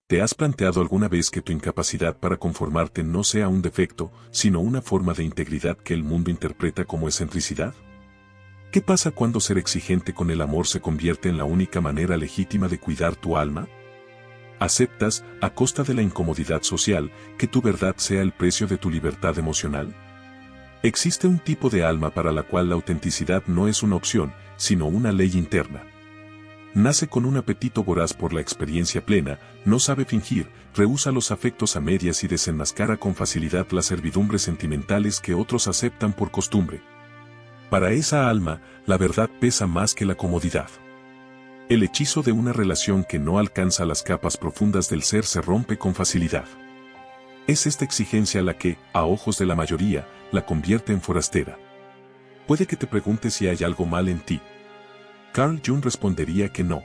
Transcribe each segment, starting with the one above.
¿Te has planteado alguna vez que tu incapacidad para conformarte no sea un defecto, sino una forma de integridad que el mundo interpreta como excentricidad? ¿Qué pasa cuando ser exigente con el amor se convierte en la única manera legítima de cuidar tu alma? ¿Aceptas, a costa de la incomodidad social, que tu verdad sea el precio de tu libertad emocional? Existe un tipo de alma para la cual la autenticidad no es una opción, sino una ley interna. Nace con un apetito voraz por la experiencia plena, no sabe fingir, rehúsa los afectos a medias y desenmascara con facilidad las servidumbres sentimentales que otros aceptan por costumbre. Para esa alma, la verdad pesa más que la comodidad. El hechizo de una relación que no alcanza las capas profundas del ser se rompe con facilidad. Es esta exigencia la que, a ojos de la mayoría, la convierte en forastera. Puede que te preguntes si hay algo mal en ti. Carl Jung respondería que no.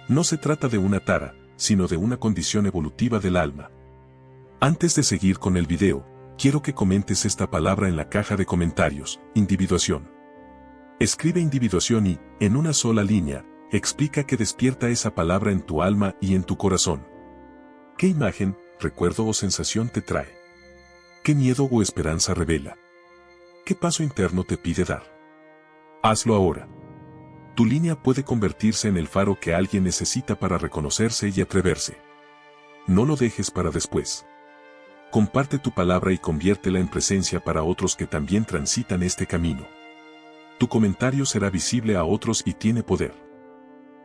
No se trata de una tara, sino de una condición evolutiva del alma. Antes de seguir con el video, quiero que comentes esta palabra en la caja de comentarios: individuación. Escribe individuación y, en una sola línea, explica qué despierta esa palabra en tu alma y en tu corazón. ¿Qué imagen, recuerdo o sensación te trae? ¿Qué miedo o esperanza revela? ¿Qué paso interno te pide dar? Hazlo ahora. Tu línea puede convertirse en el faro que alguien necesita para reconocerse y atreverse. No lo dejes para después. Comparte tu palabra y conviértela en presencia para otros que también transitan este camino. Tu comentario será visible a otros y tiene poder.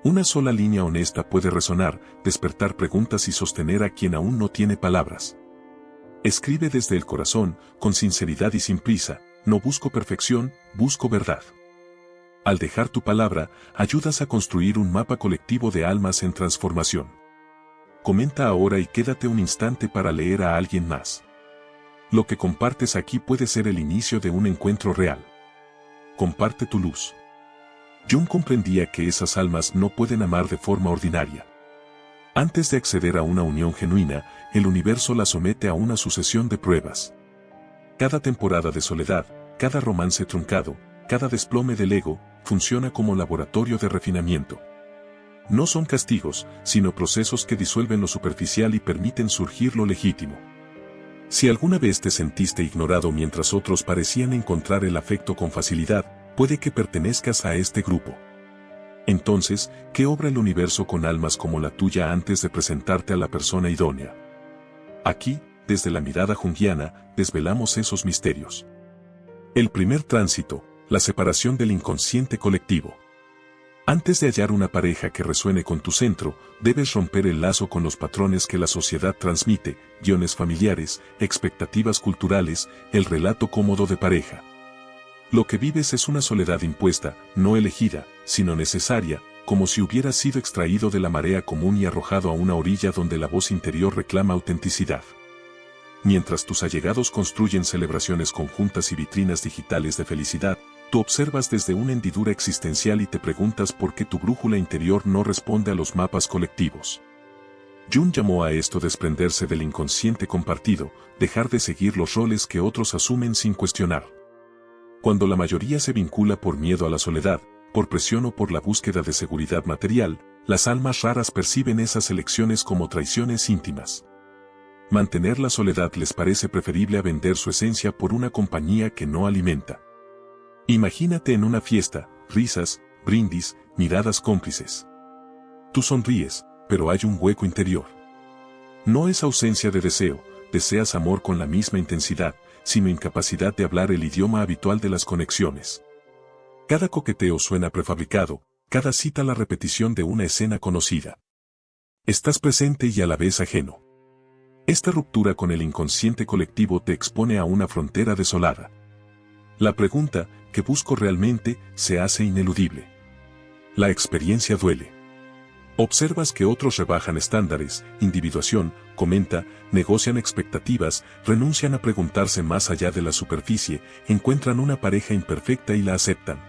Una sola línea honesta puede resonar, despertar preguntas y sostener a quien aún no tiene palabras. Escribe desde el corazón, con sinceridad y sin prisa: no busco perfección, busco verdad. Al dejar tu palabra, ayudas a construir un mapa colectivo de almas en transformación. Comenta ahora y quédate un instante para leer a alguien más. Lo que compartes aquí puede ser el inicio de un encuentro real. Comparte tu luz. Jung comprendía que esas almas no pueden amar de forma ordinaria. Antes de acceder a una unión genuina, el universo la somete a una sucesión de pruebas. Cada temporada de soledad, cada romance truncado, cada desplome del ego, funciona como laboratorio de refinamiento. No son castigos, sino procesos que disuelven lo superficial y permiten surgir lo legítimo. Si alguna vez te sentiste ignorado mientras otros parecían encontrar el afecto con facilidad, puede que pertenezcas a este grupo. Entonces, ¿qué obra el universo con almas como la tuya antes de presentarte a la persona idónea? Aquí, desde la mirada junguiana, desvelamos esos misterios. El primer tránsito: la separación del inconsciente colectivo. Antes de hallar una pareja que resuene con tu centro, debes romper el lazo con los patrones que la sociedad transmite: guiones familiares, expectativas culturales, el relato cómodo de pareja. Lo que vives es una soledad impuesta, no elegida, sino necesaria, como si hubiera sido extraído de la marea común y arrojado a una orilla donde la voz interior reclama autenticidad. Mientras tus allegados construyen celebraciones conjuntas y vitrinas digitales de felicidad, tú observas desde una hendidura existencial y te preguntas por qué tu brújula interior no responde a los mapas colectivos. Jung llamó a esto desprenderse del inconsciente compartido, dejar de seguir los roles que otros asumen sin cuestionar. Cuando la mayoría se vincula por miedo a la soledad, por presión o por la búsqueda de seguridad material, las almas raras perciben esas elecciones como traiciones íntimas. Mantener la soledad les parece preferible a vender su esencia por una compañía que no alimenta. Imagínate en una fiesta: risas, brindis, miradas cómplices. Tú sonríes, pero hay un hueco interior. No es ausencia de deseo, deseas amor con la misma intensidad, sino incapacidad de hablar el idioma habitual de las conexiones. Cada coqueteo suena prefabricado, cada cita la repetición de una escena conocida. Estás presente y a la vez ajeno. Esta ruptura con el inconsciente colectivo te expone a una frontera desolada. La pregunta: ¿qué busco realmente?, se hace ineludible. La experiencia duele. Observas que otros rebajan estándares, individuación, comenta, negocian expectativas, renuncian a preguntarse más allá de la superficie, encuentran una pareja imperfecta y la aceptan.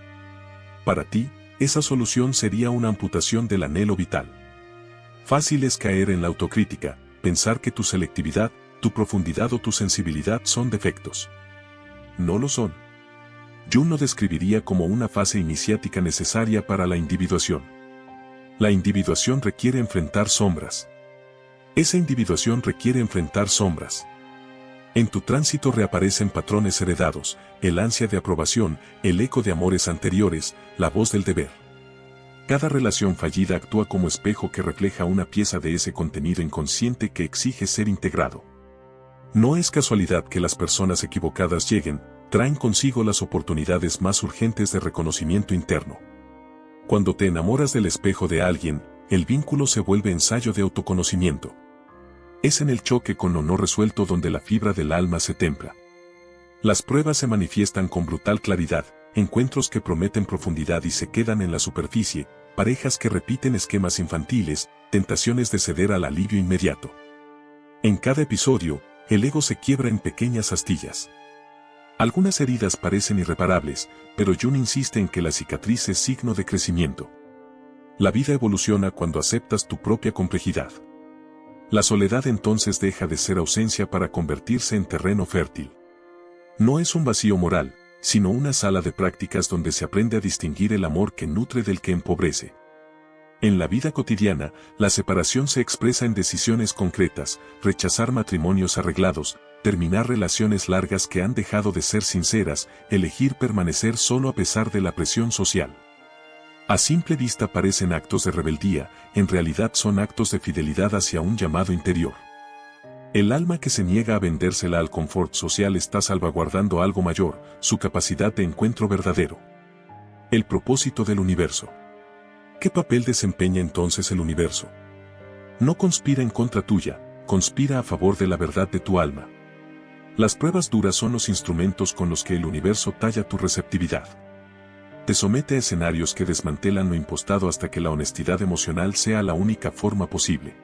Para ti, esa solución sería una amputación del anhelo vital. Fácil es caer en la autocrítica, pensar que tu selectividad, tu profundidad o tu sensibilidad son defectos. No lo son. Jung lo describiría como una fase iniciática necesaria para la individuación. La individuación requiere enfrentar sombras. Esa individuación requiere enfrentar sombras. En tu tránsito reaparecen patrones heredados, el ansia de aprobación, el eco de amores anteriores, la voz del deber. Cada relación fallida actúa como espejo que refleja una pieza de ese contenido inconsciente que exige ser integrado. No es casualidad que las personas equivocadas lleguen, traen consigo las oportunidades más urgentes de reconocimiento interno. Cuando te enamoras del espejo de alguien, el vínculo se vuelve ensayo de autoconocimiento. Es en el choque con lo no resuelto donde la fibra del alma se templa. Las pruebas se manifiestan con brutal claridad, encuentros que prometen profundidad y se quedan en la superficie, parejas que repiten esquemas infantiles, tentaciones de ceder al alivio inmediato. En cada episodio, el ego se quiebra en pequeñas astillas. Algunas heridas parecen irreparables, pero Jung insiste en que la cicatriz es signo de crecimiento. La vida evoluciona cuando aceptas tu propia complejidad. La soledad entonces deja de ser ausencia para convertirse en terreno fértil. No es un vacío moral, sino una sala de prácticas donde se aprende a distinguir el amor que nutre del que empobrece. En la vida cotidiana, la separación se expresa en decisiones concretas, rechazar matrimonios arreglados, terminar relaciones largas que han dejado de ser sinceras, elegir permanecer solo a pesar de la presión social. A simple vista parecen actos de rebeldía, en realidad son actos de fidelidad hacia un llamado interior. El alma que se niega a vendérsela al confort social está salvaguardando algo mayor, su capacidad de encuentro verdadero. El propósito del universo. ¿Qué papel desempeña entonces el universo? No conspira en contra tuya, conspira a favor de la verdad de tu alma. Las pruebas duras son los instrumentos con los que el universo talla tu receptividad. Te somete a escenarios que desmantelan lo impostado hasta que la honestidad emocional sea la única forma posible.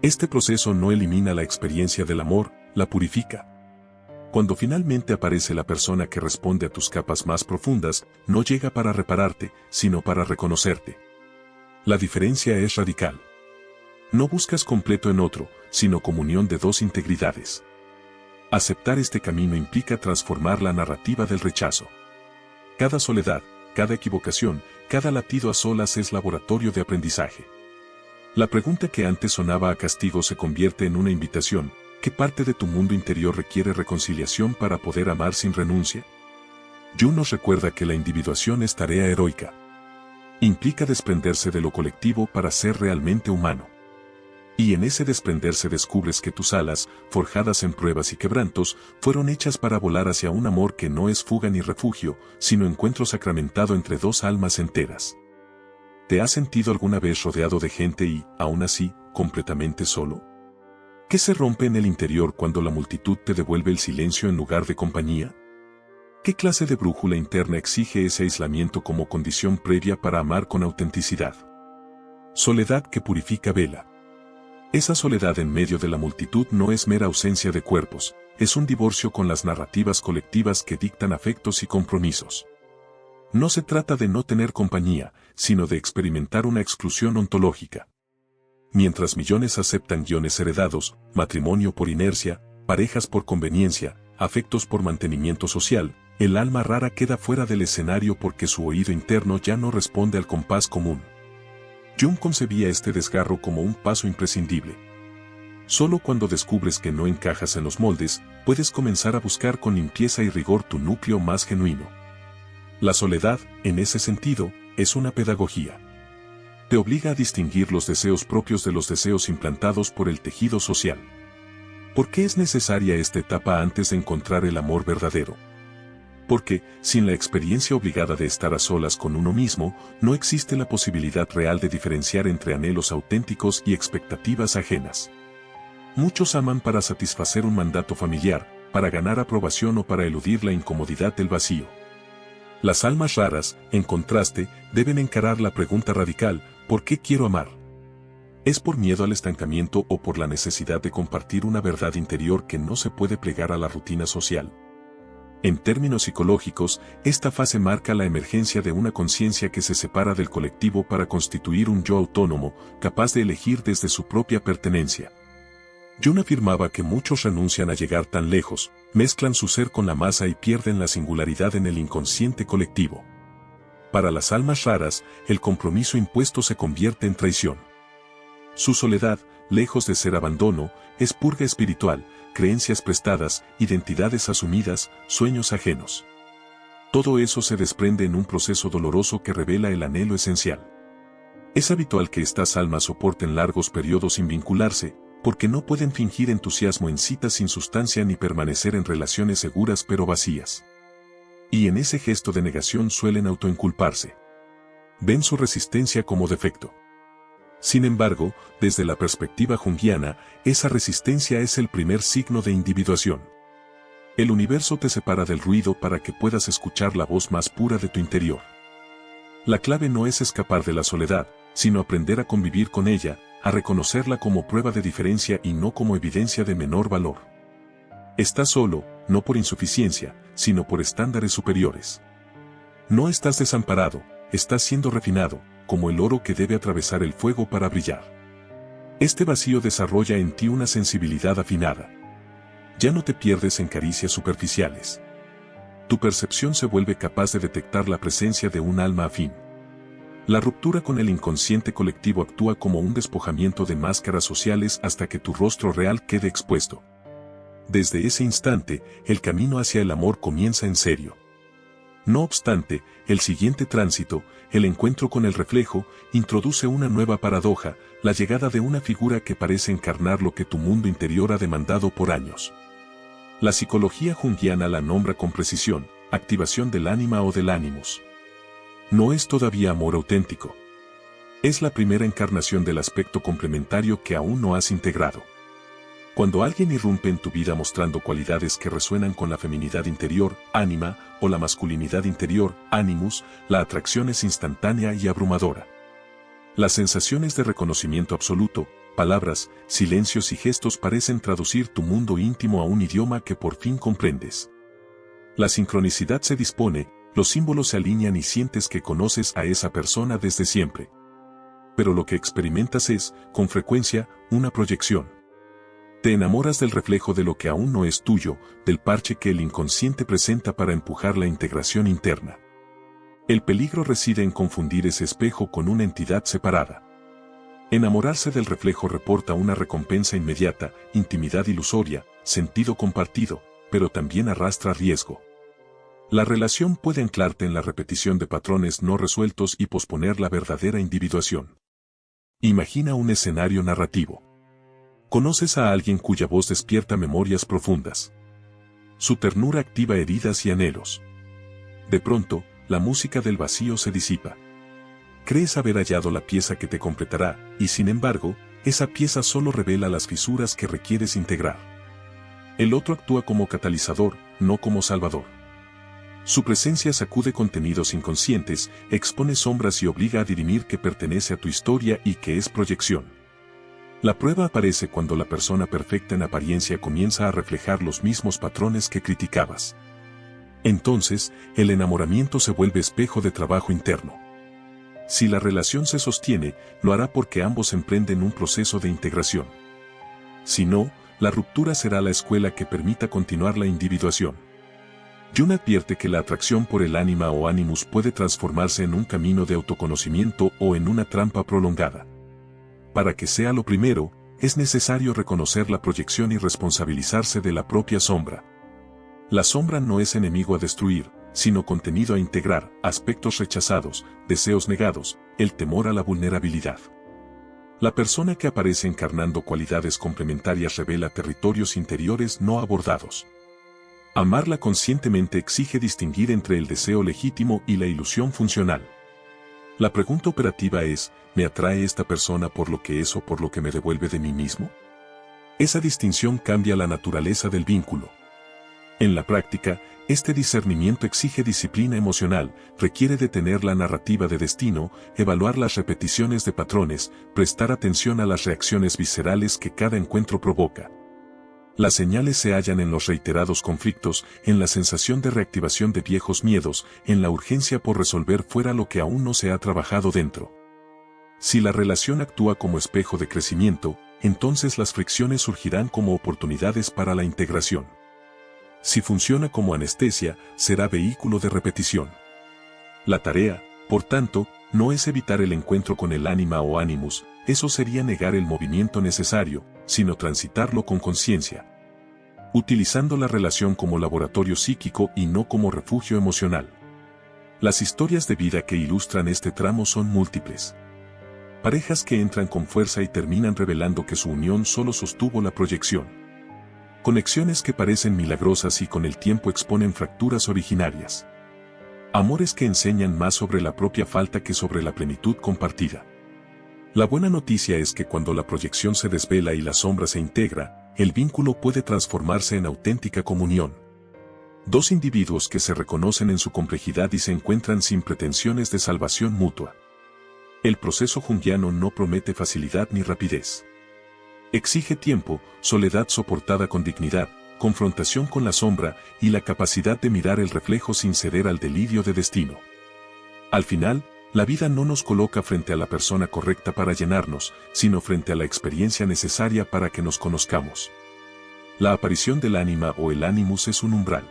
Este proceso no elimina la experiencia del amor, la purifica. Cuando finalmente aparece la persona que responde a tus capas más profundas, no llega para repararte, sino para reconocerte. La diferencia es radical. No buscas completo en otro, sino comunión de dos integridades. Aceptar este camino implica transformar la narrativa del rechazo. Cada soledad, cada equivocación, cada latido a solas es laboratorio de aprendizaje. La pregunta que antes sonaba a castigo se convierte en una invitación. ¿Qué parte de tu mundo interior requiere reconciliación para poder amar sin renuncia? Jung nos recuerda que la individuación es tarea heroica. Implica desprenderse de lo colectivo para ser realmente humano. Y en ese desprenderse descubres que tus alas, forjadas en pruebas y quebrantos, fueron hechas para volar hacia un amor que no es fuga ni refugio, sino encuentro sacramentado entre dos almas enteras. ¿Te has sentido alguna vez rodeado de gente y, aún así, completamente solo? ¿Qué se rompe en el interior cuando la multitud te devuelve el silencio en lugar de compañía? ¿Qué clase de brújula interna exige ese aislamiento como condición previa para amar con autenticidad? Soledad que purifica vela. Esa soledad en medio de la multitud no es mera ausencia de cuerpos, es un divorcio con las narrativas colectivas que dictan afectos y compromisos. No se trata de no tener compañía, sino de experimentar una exclusión ontológica. Mientras millones aceptan guiones heredados, matrimonio por inercia, parejas por conveniencia, afectos por mantenimiento social, el alma rara queda fuera del escenario porque su oído interno ya no responde al compás común. Jung concebía este desgarro como un paso imprescindible. Solo cuando descubres que no encajas en los moldes, puedes comenzar a buscar con limpieza y rigor tu núcleo más genuino. La soledad, en ese sentido, es una pedagogía. Te obliga a distinguir los deseos propios de los deseos implantados por el tejido social. ¿Por qué es necesaria esta etapa antes de encontrar el amor verdadero? Porque, sin la experiencia obligada de estar a solas con uno mismo, no existe la posibilidad real de diferenciar entre anhelos auténticos y expectativas ajenas. Muchos aman para satisfacer un mandato familiar, para ganar aprobación o para eludir la incomodidad del vacío. Las almas raras, en contraste, deben encarar la pregunta radical: ¿por qué quiero amar? ¿Es por miedo al estancamiento o por la necesidad de compartir una verdad interior que no se puede plegar a la rutina social? En términos psicológicos, esta fase marca la emergencia de una conciencia que se separa del colectivo para constituir un yo autónomo, capaz de elegir desde su propia pertenencia. Jung afirmaba que muchos renuncian a llegar tan lejos, mezclan su ser con la masa y pierden la singularidad en el inconsciente colectivo. Para las almas raras, el compromiso impuesto se convierte en traición. Su soledad, lejos de ser abandono, es purga espiritual, creencias prestadas, identidades asumidas, sueños ajenos. Todo eso se desprende en un proceso doloroso que revela el anhelo esencial. Es habitual que estas almas soporten largos periodos sin vincularse, porque no pueden fingir entusiasmo en citas sin sustancia ni permanecer en relaciones seguras pero vacías. Y en ese gesto de negación suelen autoinculparse. Ven su resistencia como defecto. Sin embargo, desde la perspectiva junguiana, esa resistencia es el primer signo de individuación. El universo te separa del ruido para que puedas escuchar la voz más pura de tu interior. La clave no es escapar de la soledad, sino aprender a convivir con ella, a reconocerla como prueba de diferencia y no como evidencia de menor valor. Estás solo, no por insuficiencia, sino por estándares superiores. No estás desamparado, estás siendo refinado, como el oro que debe atravesar el fuego para brillar. Este vacío desarrolla en ti una sensibilidad afinada. Ya no te pierdes en caricias superficiales. Tu percepción se vuelve capaz de detectar la presencia de un alma afín. La ruptura con el inconsciente colectivo actúa como un despojamiento de máscaras sociales hasta que tu rostro real quede expuesto. Desde ese instante, el camino hacia el amor comienza en serio. No obstante, el siguiente tránsito, el encuentro con el reflejo, introduce una nueva paradoja, la llegada de una figura que parece encarnar lo que tu mundo interior ha demandado por años. La psicología junguiana la nombra con precisión, activación del ánima o del ánimus. No es todavía amor auténtico. Es la primera encarnación del aspecto complementario que aún no has integrado. Cuando alguien irrumpe en tu vida mostrando cualidades que resuenan con la feminidad interior, ánima, o la masculinidad interior, ánimus, la atracción es instantánea y abrumadora. Las sensaciones de reconocimiento absoluto, palabras, silencios y gestos parecen traducir tu mundo íntimo a un idioma que por fin comprendes. La sincronicidad se dispone, los símbolos se alinean y sientes que conoces a esa persona desde siempre. Pero lo que experimentas es, con frecuencia, una proyección. Te enamoras del reflejo de lo que aún no es tuyo, del parche que el inconsciente presenta para empujar la integración interna. El peligro reside en confundir ese espejo con una entidad separada. Enamorarse del reflejo reporta una recompensa inmediata, intimidad ilusoria, sentido compartido, pero también arrastra riesgo. La relación puede anclarte en la repetición de patrones no resueltos y posponer la verdadera individuación. Imagina un escenario narrativo. Conoces a alguien cuya voz despierta memorias profundas. Su ternura activa heridas y anhelos. De pronto, la música del vacío se disipa. Crees haber hallado la pieza que te completará, y sin embargo, esa pieza solo revela las fisuras que requieres integrar. El otro actúa como catalizador, no como salvador. Su presencia sacude contenidos inconscientes, expone sombras y obliga a dirimir que pertenece a tu historia y que es proyección. La prueba aparece cuando la persona perfecta en apariencia comienza a reflejar los mismos patrones que criticabas. Entonces, el enamoramiento se vuelve espejo de trabajo interno. Si la relación se sostiene, lo hará porque ambos emprenden un proceso de integración. Si no, la ruptura será la escuela que permita continuar la individuación. Jung advierte que la atracción por el ánima o ánimus puede transformarse en un camino de autoconocimiento o en una trampa prolongada. Para que sea lo primero, es necesario reconocer la proyección y responsabilizarse de la propia sombra. La sombra no es enemigo a destruir, sino contenido a integrar, aspectos rechazados, deseos negados, el temor a la vulnerabilidad. La persona que aparece encarnando cualidades complementarias revela territorios interiores no abordados. Amarla conscientemente exige distinguir entre el deseo legítimo y la ilusión funcional. La pregunta operativa es, ¿me atrae esta persona por lo que es o por lo que me devuelve de mí mismo? Esa distinción cambia la naturaleza del vínculo. En la práctica, este discernimiento exige disciplina emocional, requiere detener la narrativa de destino, evaluar las repeticiones de patrones, prestar atención a las reacciones viscerales que cada encuentro provoca. Las señales se hallan en los reiterados conflictos, en la sensación de reactivación de viejos miedos, en la urgencia por resolver fuera lo que aún no se ha trabajado dentro. Si la relación actúa como espejo de crecimiento, entonces las fricciones surgirán como oportunidades para la integración. Si funciona como anestesia, será vehículo de repetición. La tarea, por tanto, no es evitar el encuentro con el ánima o ánimus, eso sería negar el movimiento necesario, sino transitarlo con conciencia, utilizando la relación como laboratorio psíquico y no como refugio emocional. Las historias de vida que ilustran este tramo son múltiples. Parejas que entran con fuerza y terminan revelando que su unión solo sostuvo la proyección. Conexiones que parecen milagrosas y con el tiempo exponen fracturas originarias. Amores que enseñan más sobre la propia falta que sobre la plenitud compartida. La buena noticia es que cuando la proyección se desvela y la sombra se integra, el vínculo puede transformarse en auténtica comunión. Dos individuos que se reconocen en su complejidad y se encuentran sin pretensiones de salvación mutua. El proceso junguiano no promete facilidad ni rapidez. Exige tiempo, soledad soportada con dignidad, confrontación con la sombra y la capacidad de mirar el reflejo sin ceder al delirio de destino. Al final, la vida no nos coloca frente a la persona correcta para llenarnos, sino frente a la experiencia necesaria para que nos conozcamos. La aparición del ánima o el animus es un umbral.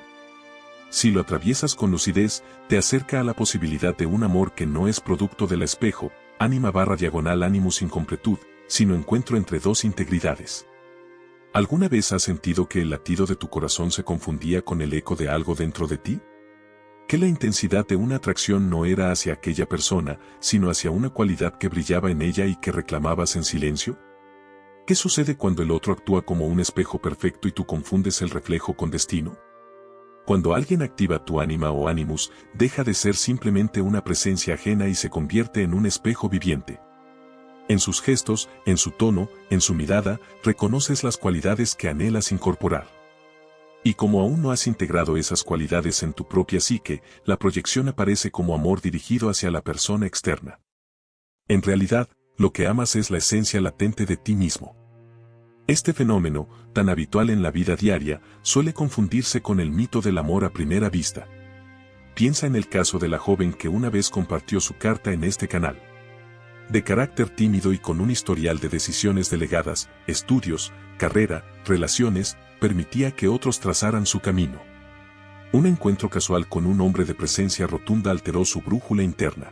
Si lo atraviesas con lucidez, te acerca a la posibilidad de un amor que no es producto del espejo, ánima/animus incompletud, sino encuentro entre dos integridades. ¿Alguna vez has sentido que el latido de tu corazón se confundía con el eco de algo dentro de ti? ¿Que la intensidad de una atracción no era hacia aquella persona, sino hacia una cualidad que brillaba en ella y que reclamabas en silencio? ¿Qué sucede cuando el otro actúa como un espejo perfecto y tú confundes el reflejo con destino? Cuando alguien activa tu ánima o animus, deja de ser simplemente una presencia ajena y se convierte en un espejo viviente. En sus gestos, en su tono, en su mirada, reconoces las cualidades que anhelas incorporar. Y como aún no has integrado esas cualidades en tu propia psique, la proyección aparece como amor dirigido hacia la persona externa. En realidad, lo que amas es la esencia latente de ti mismo. Este fenómeno, tan habitual en la vida diaria, suele confundirse con el mito del amor a primera vista. Piensa en el caso de la joven que una vez compartió su carta en este canal. De carácter tímido y con un historial de decisiones delegadas, estudios, carrera, relaciones, permitía que otros trazaran su camino. Un encuentro casual con un hombre de presencia rotunda alteró su brújula interna.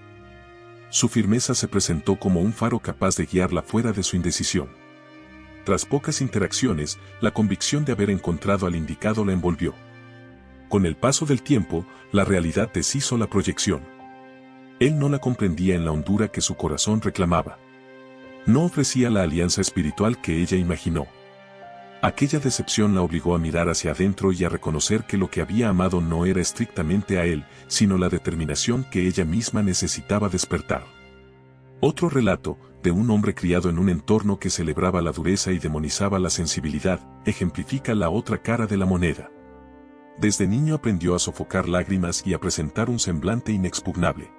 Su firmeza se presentó como un faro capaz de guiarla fuera de su indecisión. Tras pocas interacciones, la convicción de haber encontrado al indicado la envolvió. Con el paso del tiempo, la realidad deshizo la proyección. Él no la comprendía en la hondura que su corazón reclamaba. No ofrecía la alianza espiritual que ella imaginó. Aquella decepción la obligó a mirar hacia adentro y a reconocer que lo que había amado no era estrictamente a él, sino la determinación que ella misma necesitaba despertar. Otro relato, de un hombre criado en un entorno que celebraba la dureza y demonizaba la sensibilidad, ejemplifica la otra cara de la moneda. Desde niño aprendió a sofocar lágrimas y a presentar un semblante inexpugnable.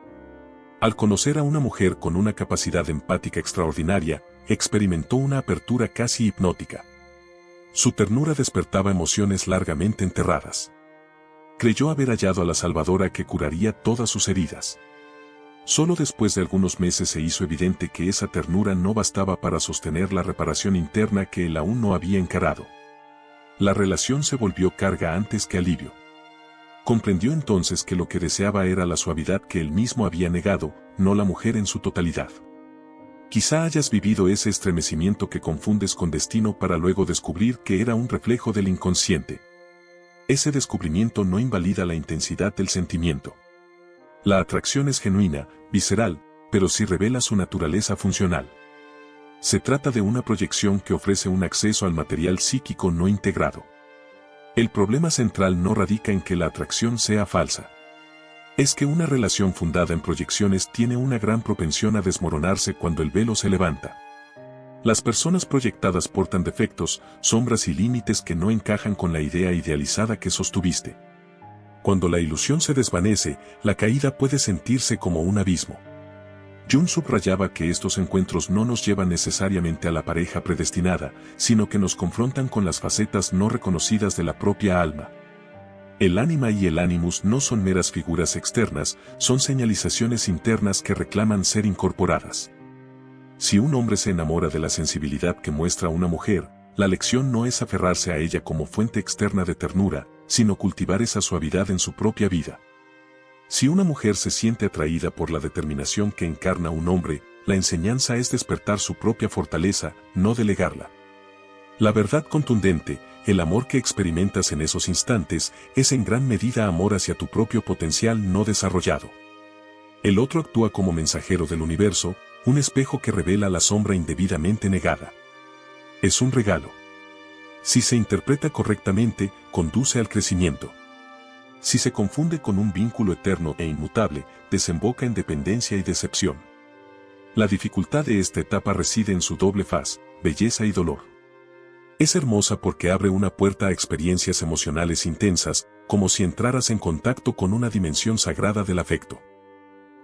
Al conocer a una mujer con una capacidad empática extraordinaria, experimentó una apertura casi hipnótica. Su ternura despertaba emociones largamente enterradas. Creyó haber hallado a la salvadora que curaría todas sus heridas. Solo después de algunos meses se hizo evidente que esa ternura no bastaba para sostener la reparación interna que él aún no había encarado. La relación se volvió carga antes que alivio. Comprendió entonces que lo que deseaba era la suavidad que él mismo había negado, no la mujer en su totalidad. Quizá hayas vivido ese estremecimiento que confundes con destino para luego descubrir que era un reflejo del inconsciente. Ese descubrimiento no invalida la intensidad del sentimiento. La atracción es genuina, visceral, pero sí revela su naturaleza funcional. Se trata de una proyección que ofrece un acceso al material psíquico no integrado. El problema central no radica en que la atracción sea falsa. Es que una relación fundada en proyecciones tiene una gran propensión a desmoronarse cuando el velo se levanta. Las personas proyectadas portan defectos, sombras y límites que no encajan con la idea idealizada que sostuviste. Cuando la ilusión se desvanece, la caída puede sentirse como un abismo. Jung subrayaba que estos encuentros no nos llevan necesariamente a la pareja predestinada, sino que nos confrontan con las facetas no reconocidas de la propia alma. El ánima y el animus no son meras figuras externas, son señalizaciones internas que reclaman ser incorporadas. Si un hombre se enamora de la sensibilidad que muestra una mujer, la lección no es aferrarse a ella como fuente externa de ternura, sino cultivar esa suavidad en su propia vida. Si una mujer se siente atraída por la determinación que encarna un hombre, la enseñanza es despertar su propia fortaleza, no delegarla. La verdad contundente, el amor que experimentas en esos instantes, es en gran medida amor hacia tu propio potencial no desarrollado. El otro actúa como mensajero del universo, un espejo que revela la sombra indebidamente negada. Es un regalo. Si se interpreta correctamente, conduce al crecimiento. Si se confunde con un vínculo eterno e inmutable, desemboca en dependencia y decepción. La dificultad de esta etapa reside en su doble faz, belleza y dolor. Es hermosa porque abre una puerta a experiencias emocionales intensas, como si entraras en contacto con una dimensión sagrada del afecto.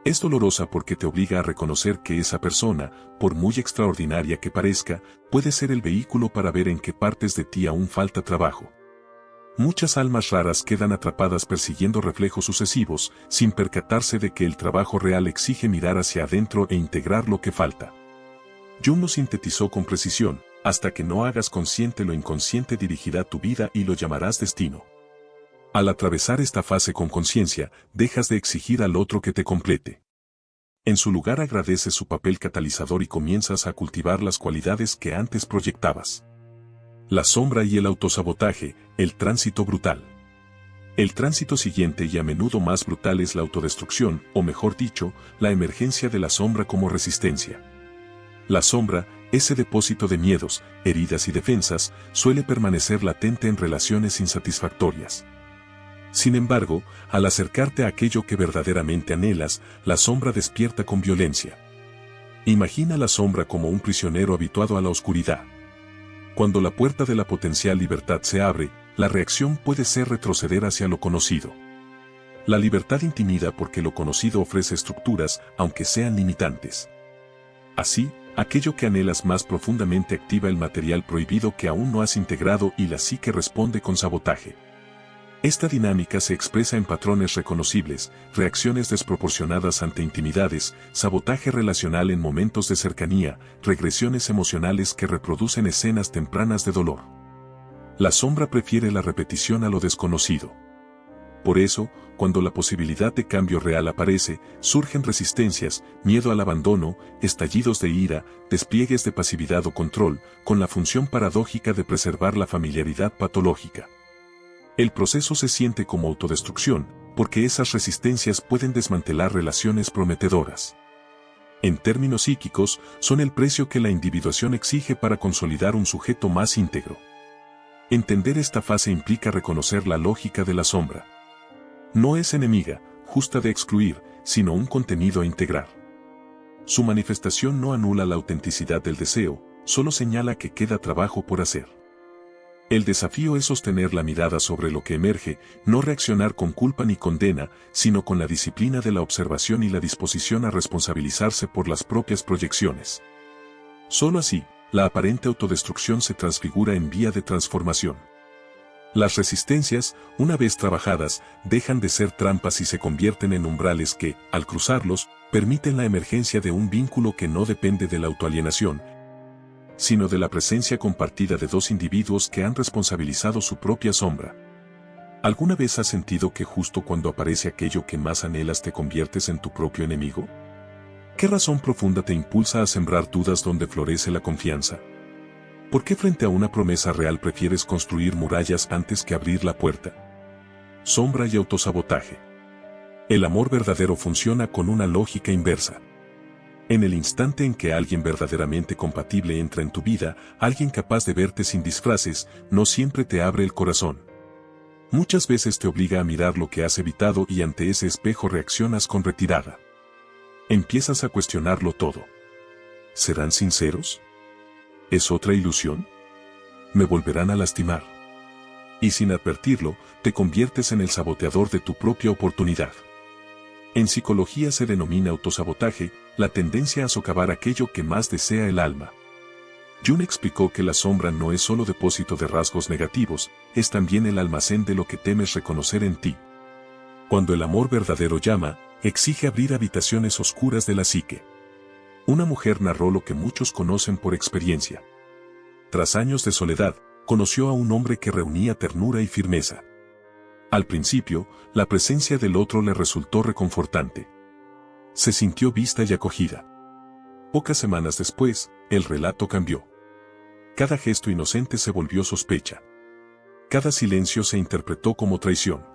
Es dolorosa porque te obliga a reconocer que esa persona, por muy extraordinaria que parezca, puede ser el vehículo para ver en qué partes de ti aún falta trabajo. Muchas almas raras quedan atrapadas persiguiendo reflejos sucesivos, sin percatarse de que el trabajo real exige mirar hacia adentro e integrar lo que falta. Jung lo sintetizó con precisión: hasta que no hagas consciente lo inconsciente dirigirá tu vida y lo llamarás destino. Al atravesar esta fase con conciencia, dejas de exigir al otro que te complete. En su lugar agradeces su papel catalizador y comienzas a cultivar las cualidades que antes proyectabas. La sombra y el autosabotaje, el tránsito brutal. El tránsito siguiente y a menudo más brutal es la autodestrucción, o mejor dicho, la emergencia de la sombra como resistencia. La sombra, ese depósito de miedos, heridas y defensas, suele permanecer latente en relaciones insatisfactorias. Sin embargo, al acercarte a aquello que verdaderamente anhelas, la sombra despierta con violencia. Imagina la sombra como un prisionero habituado a la oscuridad. Cuando la puerta de la potencial libertad se abre, la reacción puede ser retroceder hacia lo conocido. La libertad intimida porque lo conocido ofrece estructuras, aunque sean limitantes. Así, aquello que anhelas más profundamente activa el material prohibido que aún no has integrado y la psique responde con sabotaje. Esta dinámica se expresa en patrones reconocibles, reacciones desproporcionadas ante intimidades, sabotaje relacional en momentos de cercanía, regresiones emocionales que reproducen escenas tempranas de dolor. La sombra prefiere la repetición a lo desconocido. Por eso, cuando la posibilidad de cambio real aparece, surgen resistencias, miedo al abandono, estallidos de ira, despliegues de pasividad o control, con la función paradójica de preservar la familiaridad patológica. El proceso se siente como autodestrucción, porque esas resistencias pueden desmantelar relaciones prometedoras. En términos psíquicos, son el precio que la individuación exige para consolidar un sujeto más íntegro. Entender esta fase implica reconocer la lógica de la sombra. No es enemiga, justa de excluir, sino un contenido a integrar. Su manifestación no anula la autenticidad del deseo, solo señala que queda trabajo por hacer. El desafío es sostener la mirada sobre lo que emerge, no reaccionar con culpa ni condena, sino con la disciplina de la observación y la disposición a responsabilizarse por las propias proyecciones. Solo así, la aparente autodestrucción se transfigura en vía de transformación. Las resistencias, una vez trabajadas, dejan de ser trampas y se convierten en umbrales que, al cruzarlos, permiten la emergencia de un vínculo que no depende de la autoalienación, sino de la presencia compartida de dos individuos que han responsabilizado su propia sombra. ¿Alguna vez has sentido que justo cuando aparece aquello que más anhelas te conviertes en tu propio enemigo? ¿Qué razón profunda te impulsa a sembrar dudas donde florece la confianza? ¿Por qué frente a una promesa real prefieres construir murallas antes que abrir la puerta? Sombra y autosabotaje. El amor verdadero funciona con una lógica inversa. En el instante en que alguien verdaderamente compatible entra en tu vida, alguien capaz de verte sin disfraces, no siempre te abre el corazón. Muchas veces te obliga a mirar lo que has evitado y ante ese espejo reaccionas con retirada. Empiezas a cuestionarlo todo. ¿Serán sinceros? ¿Es otra ilusión? ¿Me volverán a lastimar? Y sin advertirlo, te conviertes en el saboteador de tu propia oportunidad. En psicología se denomina autosabotaje, la tendencia a socavar aquello que más desea el alma. Jung explicó que la sombra no es solo depósito de rasgos negativos, es también el almacén de lo que temes reconocer en ti. Cuando el amor verdadero llama, exige abrir habitaciones oscuras de la psique. Una mujer narró lo que muchos conocen por experiencia. Tras años de soledad, conoció a un hombre que reunía ternura y firmeza. Al principio, la presencia del otro le resultó reconfortante. Se sintió vista y acogida. Pocas semanas después, el relato cambió. Cada gesto inocente se volvió sospecha. Cada silencio se interpretó como traición.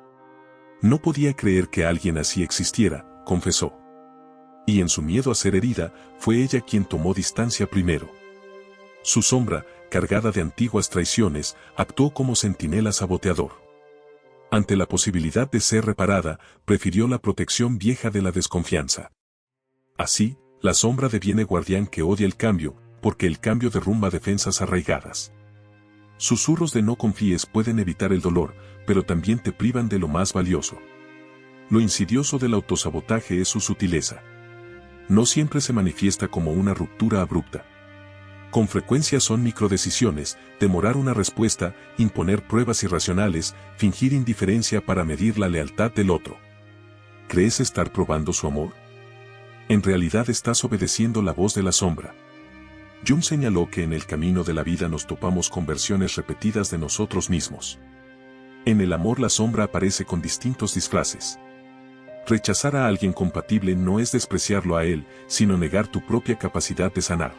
No podía creer que alguien así existiera, confesó. Y en su miedo a ser herida, fue ella quien tomó distancia primero. Su sombra, cargada de antiguas traiciones, actuó como centinela saboteador. Ante la posibilidad de ser reparada, prefirió la protección vieja de la desconfianza. Así, la sombra deviene guardián que odia el cambio, porque el cambio derrumba defensas arraigadas. Susurros de no confíes pueden evitar el dolor, pero también te privan de lo más valioso. Lo insidioso del autosabotaje es su sutileza. No siempre se manifiesta como una ruptura abrupta. Con frecuencia son microdecisiones, demorar una respuesta, imponer pruebas irracionales, fingir indiferencia para medir la lealtad del otro. ¿Crees estar probando su amor? En realidad estás obedeciendo la voz de la sombra. Jung señaló que en el camino de la vida nos topamos con versiones repetidas de nosotros mismos. En el amor la sombra aparece con distintos disfraces. Rechazar a alguien compatible no es despreciarlo a él, sino negar tu propia capacidad de sanar.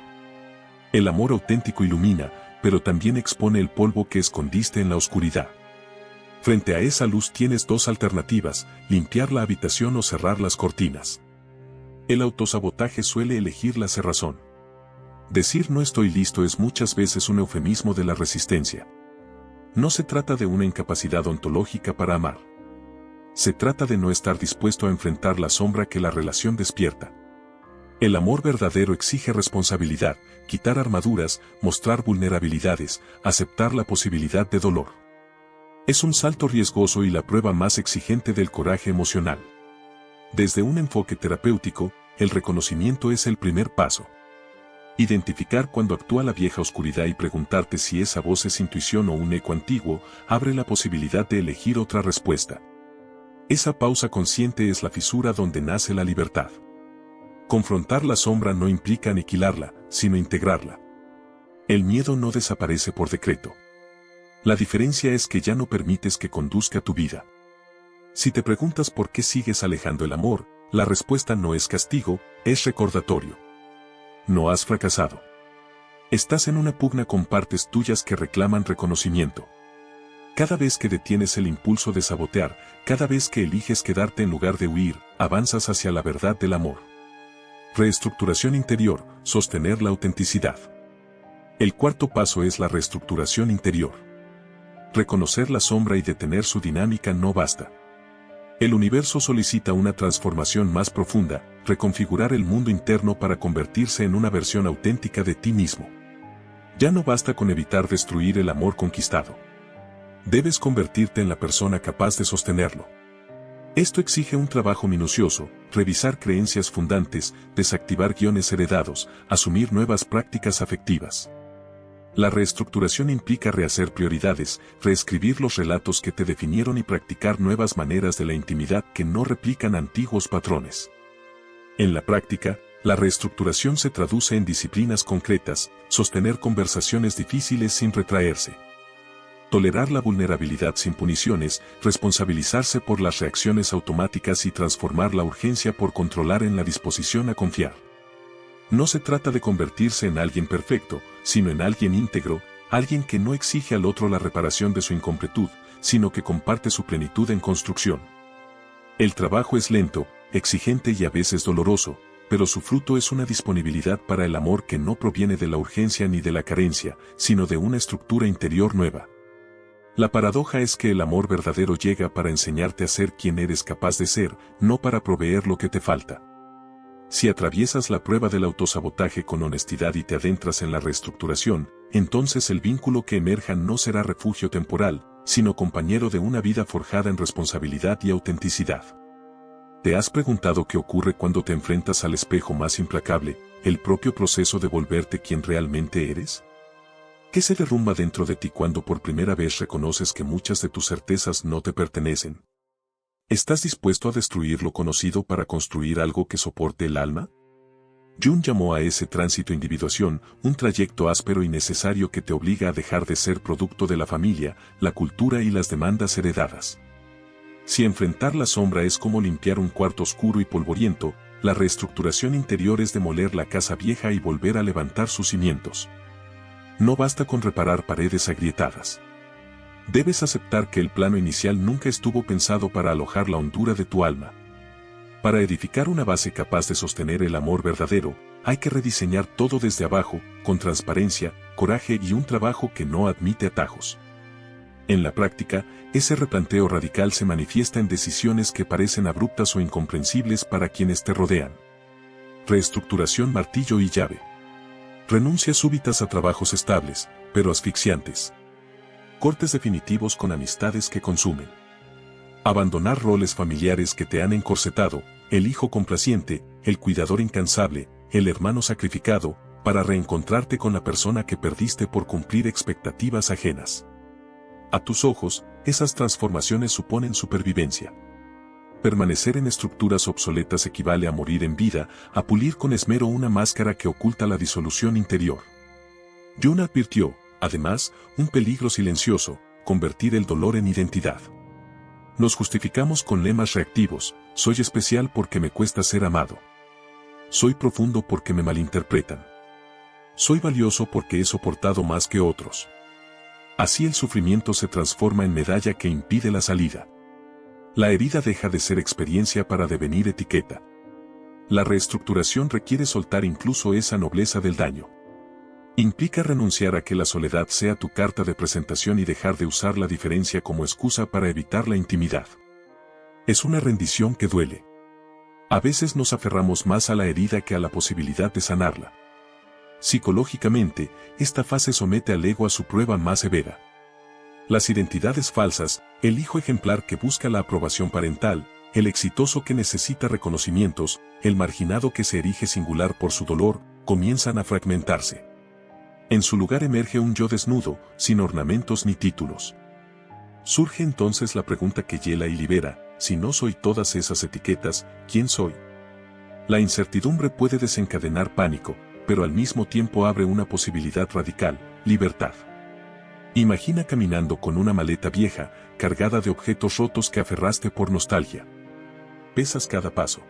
El amor auténtico ilumina, pero también expone el polvo que escondiste en la oscuridad. Frente a esa luz tienes dos alternativas: limpiar la habitación o cerrar las cortinas. El autosabotaje suele elegir la cerrazón. Decir no estoy listo es muchas veces un eufemismo de la resistencia. No se trata de una incapacidad ontológica para amar. Se trata de no estar dispuesto a enfrentar la sombra que la relación despierta. El amor verdadero exige responsabilidad, quitar armaduras, mostrar vulnerabilidades, aceptar la posibilidad de dolor. Es un salto riesgoso y la prueba más exigente del coraje emocional. Desde un enfoque terapéutico, el reconocimiento es el primer paso. Identificar cuando actúa la vieja oscuridad y preguntarte si esa voz es intuición o un eco antiguo, abre la posibilidad de elegir otra respuesta. Esa pausa consciente es la fisura donde nace la libertad. Confrontar la sombra no implica aniquilarla, sino integrarla. El miedo no desaparece por decreto. La diferencia es que ya no permites que conduzca tu vida. Si te preguntas por qué sigues alejando el amor, la respuesta no es castigo, es recordatorio. No has fracasado. Estás en una pugna con partes tuyas que reclaman reconocimiento. Cada vez que detienes el impulso de sabotear, cada vez que eliges quedarte en lugar de huir, avanzas hacia la verdad del amor. Reestructuración interior, sostener la autenticidad. El cuarto paso es la reestructuración interior. Reconocer la sombra y detener su dinámica no basta. El universo solicita una transformación más profunda, reconfigurar el mundo interno para convertirse en una versión auténtica de ti mismo. Ya no basta con evitar destruir el amor conquistado. Debes convertirte en la persona capaz de sostenerlo. Esto exige un trabajo minucioso, revisar creencias fundantes, desactivar guiones heredados, asumir nuevas prácticas afectivas. La reestructuración implica rehacer prioridades, reescribir los relatos que te definieron y practicar nuevas maneras de la intimidad que no replican antiguos patrones. En la práctica, la reestructuración se traduce en disciplinas concretas, sostener conversaciones difíciles sin retraerse. Tolerar la vulnerabilidad sin puniciones, responsabilizarse por las reacciones automáticas y transformar la urgencia por controlar en la disposición a confiar. No se trata de convertirse en alguien perfecto, sino en alguien íntegro, alguien que no exige al otro la reparación de su incompletud, sino que comparte su plenitud en construcción. El trabajo es lento, exigente y a veces doloroso, pero su fruto es una disponibilidad para el amor que no proviene de la urgencia ni de la carencia, sino de una estructura interior nueva. La paradoja es que el amor verdadero llega para enseñarte a ser quien eres capaz de ser, no para proveer lo que te falta. Si atraviesas la prueba del autosabotaje con honestidad y te adentras en la reestructuración, entonces el vínculo que emerja no será refugio temporal, sino compañero de una vida forjada en responsabilidad y autenticidad. ¿Te has preguntado qué ocurre cuando te enfrentas al espejo más implacable, el propio proceso de volverte quien realmente eres? ¿Qué se derrumba dentro de ti cuando por primera vez reconoces que muchas de tus certezas no te pertenecen? ¿Estás dispuesto a destruir lo conocido para construir algo que soporte el alma? Jung llamó a ese tránsito individuación, un trayecto áspero y necesario que te obliga a dejar de ser producto de la familia, la cultura y las demandas heredadas. Si enfrentar la sombra es como limpiar un cuarto oscuro y polvoriento, La reestructuración interior es demoler la casa vieja y volver a levantar sus cimientos. No basta con reparar paredes agrietadas. Debes aceptar que el plano inicial nunca estuvo pensado para alojar la hondura de tu alma. Para edificar una base capaz de sostener el amor verdadero, hay que rediseñar todo desde abajo, con transparencia, coraje y un trabajo que no admite atajos. En la práctica, ese replanteo radical se manifiesta en decisiones que parecen abruptas o incomprensibles para quienes te rodean. Reestructuración martillo y llave. Renuncias súbitas a trabajos estables, pero asfixiantes. Cortes definitivos con amistades que consumen. Abandonar roles familiares que te han encorsetado, el hijo complaciente, el cuidador incansable, el hermano sacrificado, para reencontrarte con la persona que perdiste por cumplir expectativas ajenas. A tus ojos, esas transformaciones suponen supervivencia. Permanecer en estructuras obsoletas equivale a morir en vida, a pulir con esmero una máscara que oculta la disolución interior. Jung advirtió, además, un peligro silencioso: convertir el dolor en identidad. Nos justificamos con lemas reactivos: soy especial porque me cuesta ser amado. Soy profundo porque me malinterpretan. Soy valioso porque he soportado más que otros. Así el sufrimiento se transforma en medalla que impide la salida. La herida deja de ser experiencia para devenir etiqueta. La reestructuración requiere soltar incluso esa nobleza del daño. Implica renunciar a que la soledad sea tu carta de presentación y dejar de usar la diferencia como excusa para evitar la intimidad. Es una rendición que duele. A veces nos aferramos más a la herida que a la posibilidad de sanarla. Psicológicamente, esta fase somete al ego a su prueba más severa. Las identidades falsas, el hijo ejemplar que busca la aprobación parental, el exitoso que necesita reconocimientos, el marginado que se erige singular por su dolor, comienzan a fragmentarse. En su lugar emerge un yo desnudo, sin ornamentos ni títulos. Surge entonces la pregunta que hiela y libera: si no soy todas esas etiquetas, ¿quién soy? La incertidumbre puede desencadenar pánico, pero al mismo tiempo abre una posibilidad radical: libertad. Imagina caminando con una maleta vieja, cargada de objetos rotos que aferraste por nostalgia. Pesas cada paso.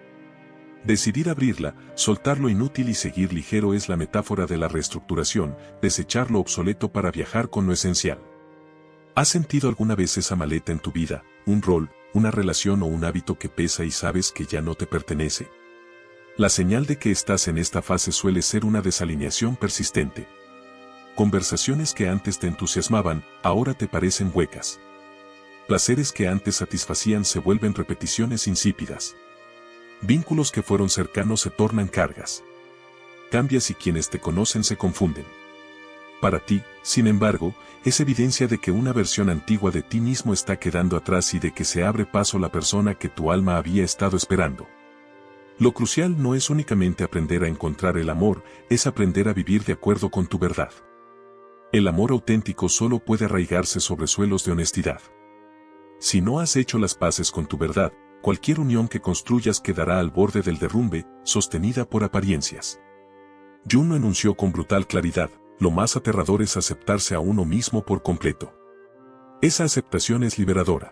Decidir abrirla, soltar lo inútil y seguir ligero es la metáfora de la reestructuración: desechar lo obsoleto para viajar con lo esencial. ¿Has sentido alguna vez esa maleta en tu vida, un rol, una relación o un hábito que pesa y sabes que ya no te pertenece? La señal de que estás en esta fase suele ser una desalineación persistente. Conversaciones que antes te entusiasmaban, ahora te parecen huecas. Placeres que antes satisfacían se vuelven repeticiones insípidas. Vínculos que fueron cercanos se tornan cargas. Cambias y quienes te conocen se confunden. Para ti, sin embargo, es evidencia de que una versión antigua de ti mismo está quedando atrás y de que se abre paso la persona que tu alma había estado esperando. Lo crucial no es únicamente aprender a encontrar el amor, es aprender a vivir de acuerdo con tu verdad. El amor auténtico solo puede arraigarse sobre suelos de honestidad. Si no has hecho las paces con tu verdad, cualquier unión que construyas quedará al borde del derrumbe, sostenida por apariencias. Jung enunció con brutal claridad: lo más aterrador es aceptarse a uno mismo por completo. Esa aceptación es liberadora.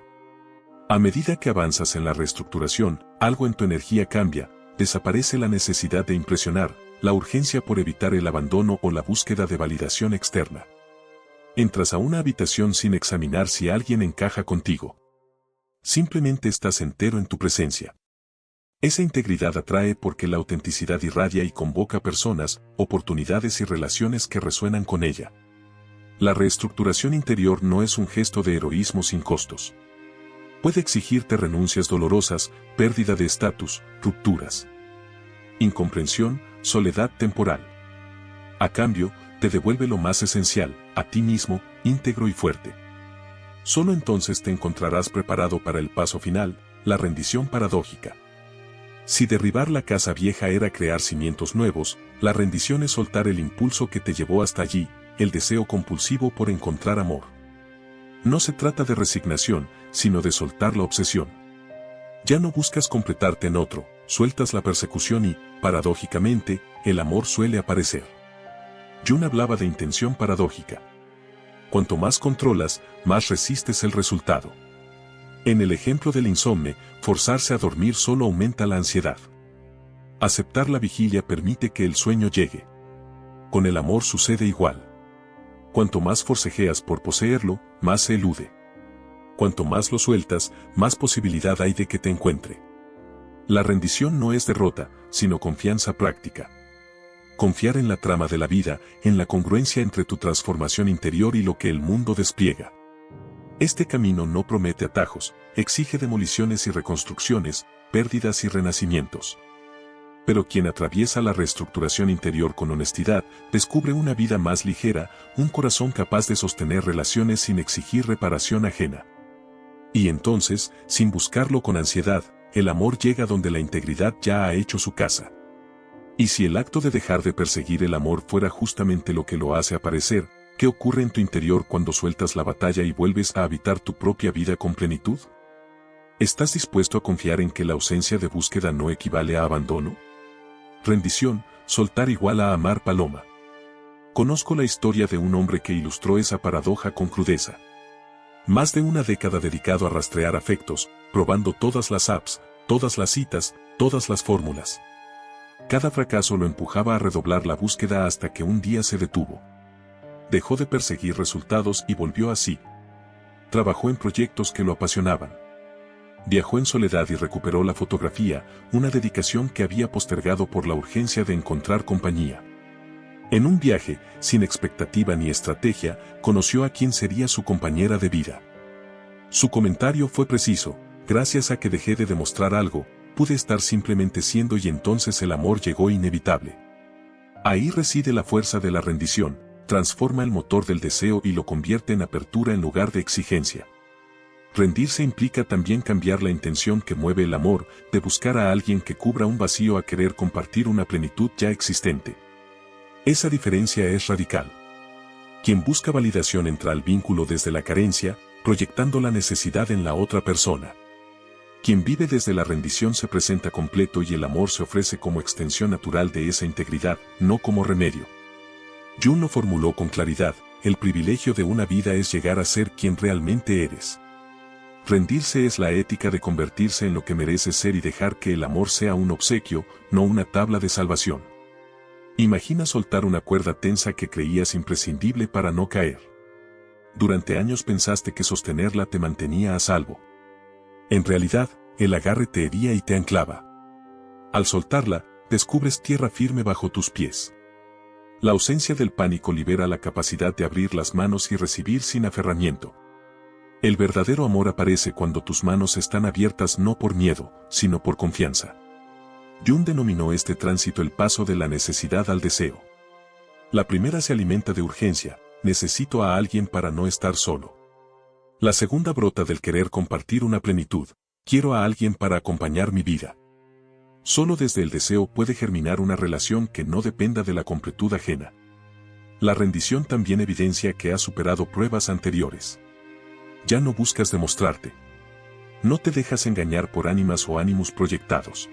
A medida que avanzas en la reestructuración, algo en tu energía cambia: desaparece la necesidad de impresionar, la urgencia por evitar el abandono o la búsqueda de validación externa. Entras a una habitación sin examinar si alguien encaja contigo. Simplemente estás entero en tu presencia. Esa integridad atrae porque la autenticidad irradia y convoca personas, oportunidades y relaciones que resuenan con ella. La reestructuración interior no es un gesto de heroísmo sin costos. Puede exigirte renuncias dolorosas, pérdida de estatus, rupturas, incomprensión, soledad temporal. A cambio, te devuelve lo más esencial: a ti mismo, íntegro y fuerte. Solo entonces te encontrarás preparado para el paso final, la rendición paradójica. Si derribar la casa vieja era crear cimientos nuevos, la rendición es soltar el impulso que te llevó hasta allí, el deseo compulsivo por encontrar amor. No se trata de resignación, sino de soltar la obsesión. Ya no buscas completarte en otro, sueltas la persecución y, paradójicamente, el amor suele aparecer. Jung hablaba de intención paradójica. Cuanto más controlas, más resistes el resultado. En el ejemplo del insomnio, forzarse a dormir solo aumenta la ansiedad. Aceptar la vigilia permite que el sueño llegue. Con el amor sucede igual. Cuanto más forcejeas por poseerlo, más se elude. Cuanto más lo sueltas, más posibilidad hay de que te encuentre. La rendición no es derrota, sino confianza práctica. Confiar en la trama de la vida, en la congruencia entre tu transformación interior y lo que el mundo despliega. Este camino no promete atajos, exige demoliciones y reconstrucciones, pérdidas y renacimientos. Pero quien atraviesa la reestructuración interior con honestidad, descubre una vida más ligera, un corazón capaz de sostener relaciones sin exigir reparación ajena. Y entonces, sin buscarlo con ansiedad, el amor llega donde la integridad ya ha hecho su casa. Y si el acto de dejar de perseguir el amor fuera justamente lo que lo hace aparecer, ¿qué ocurre en tu interior cuando sueltas la batalla y vuelves a habitar tu propia vida con plenitud? ¿Estás dispuesto a confiar en que la ausencia de búsqueda no equivale a abandono? Rendición, soltar igual a amar paloma. Conozco la historia de un hombre que ilustró esa paradoja con crudeza. Más de una década dedicado a rastrear afectos, probando todas las apps, todas las citas, todas las fórmulas. Cada fracaso lo empujaba a redoblar la búsqueda hasta que un día se detuvo. Dejó de perseguir resultados y volvió a sí. Trabajó en proyectos que lo apasionaban. Viajó en soledad y recuperó la fotografía, una dedicación que había postergado por la urgencia de encontrar compañía. En un viaje, sin expectativa ni estrategia, conoció a quien sería su compañera de vida. Su comentario fue preciso: gracias a que dejé de demostrar algo, pude estar simplemente siendo, y entonces el amor llegó inevitable. Ahí reside la fuerza de la rendición, transforma el motor del deseo y lo convierte en apertura en lugar de exigencia. Rendirse implica también cambiar la intención que mueve el amor, de buscar a alguien que cubra un vacío a querer compartir una plenitud ya existente. Esa diferencia es radical. Quien busca validación entra al vínculo desde la carencia, proyectando la necesidad en la otra persona. Quien vive desde la rendición se presenta completo y el amor se ofrece como extensión natural de esa integridad, no como remedio. Jung lo formuló con claridad: el privilegio de una vida es llegar a ser quien realmente eres. Rendirse es la ética de convertirse en lo que mereces ser y dejar que el amor sea un obsequio, no una tabla de salvación. Imagina soltar una cuerda tensa que creías imprescindible para no caer. Durante años pensaste que sostenerla te mantenía a salvo. En realidad, el agarre te hería y te anclaba. Al soltarla, descubres tierra firme bajo tus pies. La ausencia del pánico libera la capacidad de abrir las manos y recibir sin aferramiento. El verdadero amor aparece cuando tus manos están abiertas no por miedo, sino por confianza. Jung denominó este tránsito el paso de la necesidad al deseo. La primera se alimenta de urgencia: necesito a alguien para no estar solo. La segunda brota del querer compartir una plenitud: quiero a alguien para acompañar mi vida. Solo desde el deseo puede germinar una relación que no dependa de la completud ajena. La rendición también evidencia que has superado pruebas anteriores. Ya no buscas demostrarte. No te dejas engañar por ánimas o ánimos proyectados.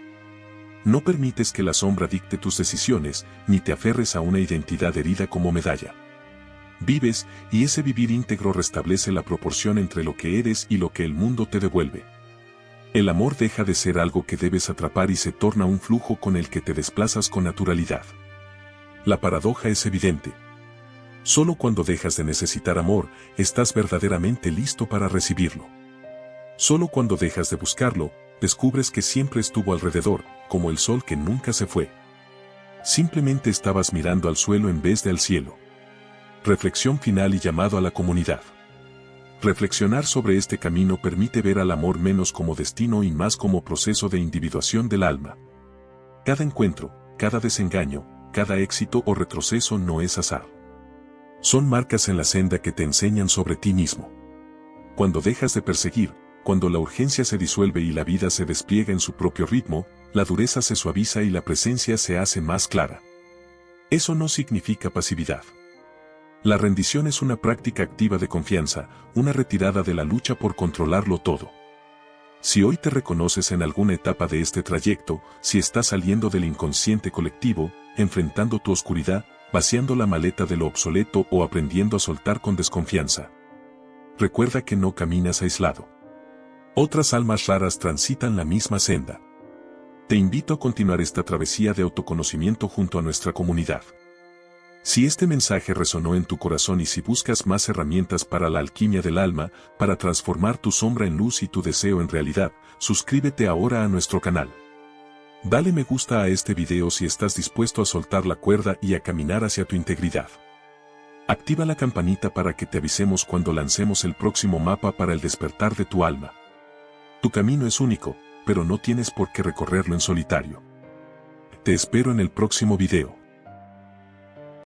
No permites que la sombra dicte tus decisiones, ni te aferres a una identidad herida como medalla. Vives, y ese vivir íntegro restablece la proporción entre lo que eres y lo que el mundo te devuelve. El amor deja de ser algo que debes atrapar y se torna un flujo con el que te desplazas con naturalidad. La paradoja es evidente. Solo cuando dejas de necesitar amor, estás verdaderamente listo para recibirlo. Solo cuando dejas de buscarlo, descubres que siempre estuvo alrededor, como el sol que nunca se fue. Simplemente estabas mirando al suelo en vez de al cielo. Reflexión final y llamado a la comunidad. Reflexionar sobre este camino permite ver al amor menos como destino y más como proceso de individuación del alma. Cada encuentro, cada desengaño, cada éxito o retroceso no es azar. Son marcas en la senda que te enseñan sobre ti mismo. Cuando dejas de perseguir, cuando la urgencia se disuelve y la vida se despliega en su propio ritmo, la dureza se suaviza y la presencia se hace más clara. Eso no significa pasividad. La rendición es una práctica activa de confianza, una retirada de la lucha por controlarlo todo. Si hoy te reconoces en alguna etapa de este trayecto, si estás saliendo del inconsciente colectivo, enfrentando tu oscuridad, vaciando la maleta de lo obsoleto o aprendiendo a soltar con desconfianza, recuerda que no caminas aislado. Otras almas raras transitan la misma senda. Te invito a continuar esta travesía de autoconocimiento junto a nuestra comunidad. Si este mensaje resonó en tu corazón y si buscas más herramientas para la alquimia del alma, para transformar tu sombra en luz y tu deseo en realidad, suscríbete ahora a nuestro canal. Dale me gusta a este video si estás dispuesto a soltar la cuerda y a caminar hacia tu integridad. Activa la campanita para que te avisemos cuando lancemos el próximo mapa para el despertar de tu alma. Tu camino es único, pero no tienes por qué recorrerlo en solitario. Te espero en el próximo video.